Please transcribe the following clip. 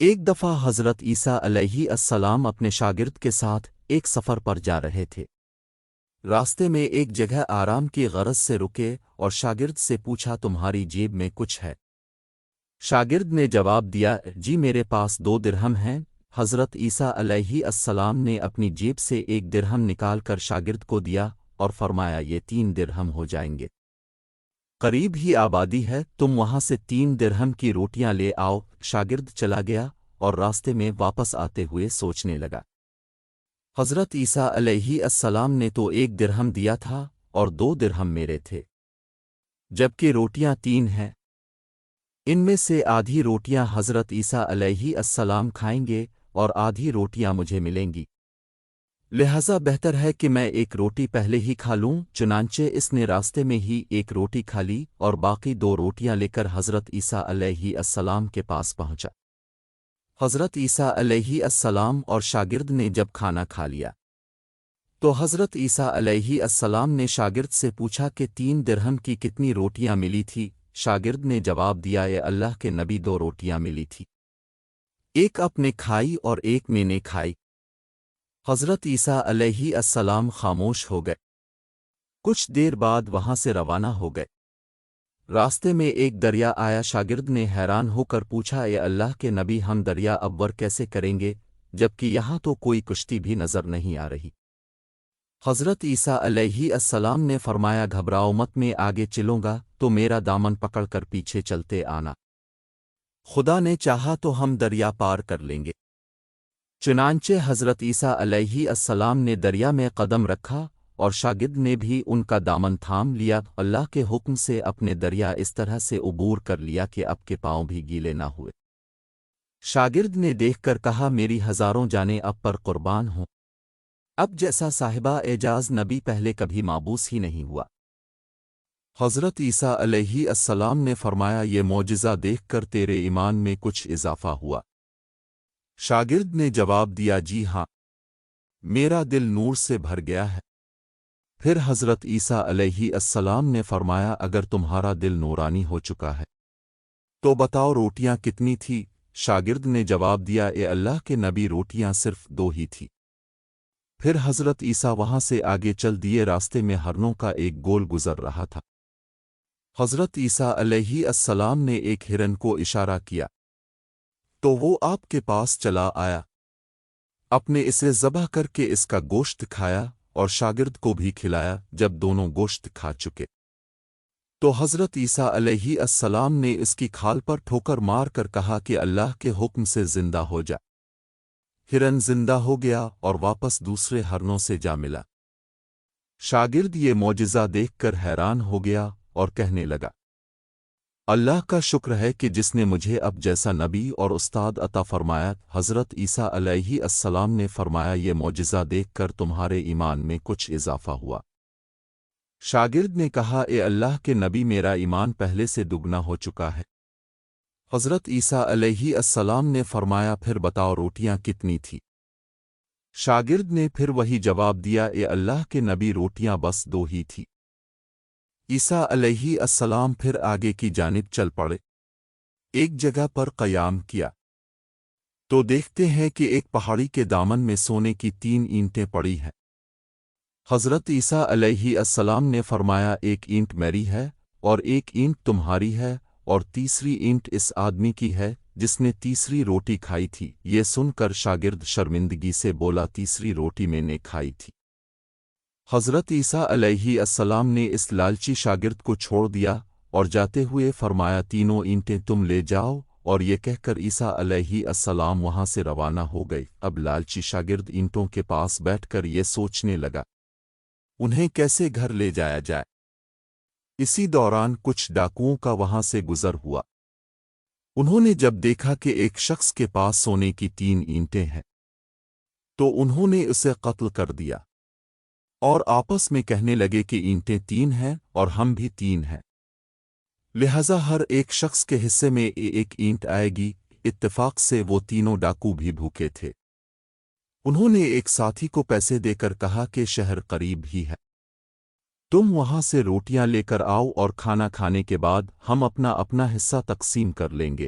ایک دفعہ حضرت عیسیٰ علیہ السلام اپنے شاگرد کے ساتھ ایک سفر پر جا رہے تھے۔ راستے میں ایک جگہ آرام کی غرض سے رکے اور شاگرد سے پوچھا، تمہاری جیب میں کچھ ہے؟ شاگرد نے جواب دیا، جی میرے پاس 2 درہم ہیں۔ حضرت عیسیٰ علیہ السلام نے اپنی جیب سے 1 درہم نکال کر شاگرد کو دیا اور فرمایا، یہ 3 درہم ہو جائیں گے۔ قریب ہی آبادی ہے، تم وہاں سے 3 درہم کی روٹیاں لے آؤ۔ شاگرد چلا گیا اور راستے میں واپس آتے ہوئے سوچنے لگا، حضرت عیسیٰ علیہ السلام نے تو 1 درہم دیا تھا اور 2 درہم میرے تھے، جبکہ روٹیاں 3 ہیں۔ ان میں سے آدھی روٹیاں حضرت عیسیٰ علیہ السلام کھائیں گے اور آدھی روٹیاں مجھے ملیں گی، لہذا بہتر ہے کہ میں 1 روٹی پہلے ہی کھا لوں۔ چنانچہ اس نے راستے میں ہی 1 روٹی کھا لی اور باقی 2 روٹیاں لے کر حضرت عیسیٰ علیہ السلام کے پاس پہنچا۔ حضرت عیسیٰ علیہ السلام اور شاگرد نے جب کھانا کھا لیا تو حضرت عیسیٰ علیہ السلام نے شاگرد سے پوچھا کہ 3 درہم کی کتنی روٹیاں ملی تھی؟ شاگرد نے جواب دیا، اے اللہ کے نبی، 2 روٹیاں ملی تھی، 1 آپ نے کھائی اور 1 میں نے کھائی۔ حضرت عیسیٰ علیہ السلام خاموش ہو گئے، کچھ دیر بعد وہاں سے روانہ ہو گئے۔ راستے میں ایک دریا آیا، شاگرد نے حیران ہو کر پوچھا، اے اللہ کے نبی، ہم دریا عبور کیسے کریں گے جبکہ یہاں تو کوئی کشتی بھی نظر نہیں آ رہی؟ حضرت عیسیٰ علیہ السلام نے فرمایا، گھبراؤ مت، میں آگے چلوں گا تو میرا دامن پکڑ کر پیچھے چلتے آنا، خدا نے چاہا تو ہم دریا پار کر لیں گے۔ چنانچہ حضرت عیسیٰ علیہ السلام نے دریا میں قدم رکھا اور شاگرد نے بھی ان کا دامن تھام لیا۔ اللہ کے حکم سے اپنے دریا اس طرح سے عبور کر لیا کہ اب کے پاؤں بھی گیلے نہ ہوئے۔ شاگرد نے دیکھ کر کہا، میری ہزاروں جانیں اب پر قربان ہوں، اب جیسا صاحبہ اعجاز نبی پہلے کبھی مابوس ہی نہیں ہوا۔ حضرت عیسیٰ علیہ السلام نے فرمایا، یہ معجزہ دیکھ کر تیرے ایمان میں کچھ اضافہ ہوا؟ شاگرد نے جواب دیا، جی ہاں، میرا دل نور سے بھر گیا ہے۔ پھر حضرت عیسیٰ علیہ السلام نے فرمایا، اگر تمہارا دل نورانی ہو چکا ہے تو بتاؤ روٹیاں کتنی تھی؟ شاگرد نے جواب دیا، اے اللہ کے نبی، روٹیاں صرف 2 ہی تھی۔ پھر حضرت عیسیٰ وہاں سے آگے چل دیے، راستے میں ہرنوں کا ایک گول گزر رہا تھا۔ حضرت عیسیٰ علیہ السلام نے ایک ہرن کو اشارہ کیا تو وہ آپ کے پاس چلا آیا، اپنے اسے ذبح کر کے اس کا گوشت کھایا اور شاگرد کو بھی کھلایا۔ جب دونوں گوشت کھا چکے تو حضرت عیسیٰ علیہ السلام نے اس کی کھال پر ٹھوکر مار کر کہا کہ اللہ کے حکم سے زندہ ہو جا۔ ہرن زندہ ہو گیا اور واپس دوسرے ہرنوں سے جا ملا۔ شاگرد یہ معجزہ دیکھ کر حیران ہو گیا اور کہنے لگا، اللہ کا شکر ہے کہ جس نے مجھے اب جیسا نبی اور استاد عطا فرمایا۔ حضرت عیسیٰ علیہ السلام نے فرمایا، یہ معجزہ دیکھ کر تمہارے ایمان میں کچھ اضافہ ہوا؟ شاگرد نے کہا، اے اللہ کے نبی، میرا ایمان پہلے سے دگنا ہو چکا ہے۔ حضرت عیسیٰ علیہ السلام نے فرمایا، پھر بتاؤ روٹیاں کتنی تھی؟ شاگرد نے پھر وہی جواب دیا، اے اللہ کے نبی، روٹیاں بس 2 ہی تھی۔ عیسیٰ علیہ السلام پھر آگے کی جانب چل پڑے، ایک جگہ پر قیام کیا تو دیکھتے ہیں کہ ایک پہاڑی کے دامن میں سونے کی 3 اینٹیں پڑی ہیں۔ حضرت عیسیٰ علیہ السلام نے فرمایا، 1 اینٹ میری ہے اور 1 اینٹ تمہاری ہے اور تیسری اینٹ اس آدمی کی ہے جس نے تیسری روٹی کھائی تھی۔ یہ سن کر شاگرد شرمندگی سے بولا، تیسری روٹی میں نے کھائی تھی۔ حضرت عیسیٰ علیہ السلام نے اس لالچی شاگرد کو چھوڑ دیا اور جاتے ہوئے فرمایا، 3 اینٹیں تم لے جاؤ، اور یہ کہہ کر عیسیٰ علیہ السلام وہاں سے روانہ ہو گئے۔ اب لالچی شاگرد اینٹوں کے پاس بیٹھ کر یہ سوچنے لگا، انہیں کیسے گھر لے جایا جائے۔ اسی دوران کچھ ڈاکوؤں کا وہاں سے گزر ہوا۔ انہوں نے جب دیکھا کہ ایک شخص کے پاس سونے کی 3 اینٹیں ہیں تو انہوں نے اسے قتل کر دیا اور آپس میں کہنے لگے کہ اینٹیں 3 ہیں اور ہم بھی 3 ہیں، لہذا ہر ایک شخص کے حصے میں 1 اینٹ آئے گی۔ اتفاق سے وہ تینوں ڈاکو بھی بھوکے تھے۔ انہوں نے ایک ساتھی کو پیسے دے کر کہا کہ شہر قریب ہی ہے، تم وہاں سے روٹیاں لے کر آؤ اور کھانا کھانے کے بعد ہم اپنا اپنا حصہ تقسیم کر لیں گے۔